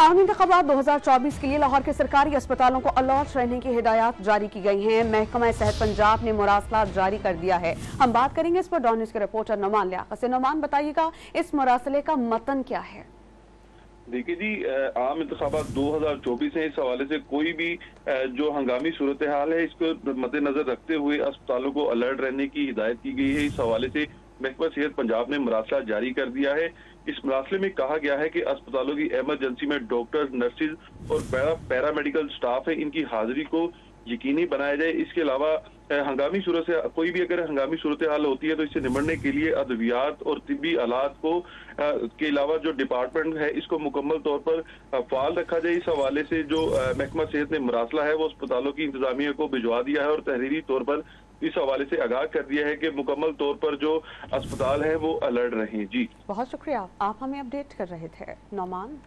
आम इंतखाबात 2024 के लिए लाहौर के सरकारी अस्पतालों को अलर्ट रहने की हिदायत जारी की गई हैं। महकमा सेहत पंजाब ने मुरासलात जारी कर दिया है। हम बात करेंगे इस पर डॉन न्यूज़ के रिपोर्टर नोमान लियाकत से। नोमान, बताइएगा इस मुरासले का मतन क्या है? देखिए जी, आम इंतखाबात 2024 है। इस हवाले से कोई भी जो हंगामी सूरत हाल है इसको मद्देनजर रखते हुए अस्पतालों को अलर्ट रहने की हिदायत की गई है। इस हवाले से महकमा सेहत पंजाब ने मरासला जारी कर दिया है। इस मरासले में कहा गया है कि अस्पतालों की इमरजेंसी में डॉक्टर, नर्सिस और पैरामेडिकल स्टाफ है, इनकी हाजिरी को यकीनी बनाया जाए। इसके अलावा हंगामी सूरत से कोई भी अगर हंगामी सूरत हाल होती है तो इससे निपटने के लिए अद्वियात और तिब्बी आलात को के अलावा जो डिपार्टमेंट है इसको मुकम्मल तौर पर फाल रखा जाए। इस हवाले से जो महकमा सेहत ने मरासला है वो अस्पतालों की इंतजामिया को भिजवा दिया है और तहरीरी तौर पर इस हवाले से आगाह कर दिया है कि मुकम्मल तौर पर जो अस्पताल है वो अलर्ट रहें। जी बहुत शुक्रिया, आप हमें अपडेट कर रहे थे नोमान।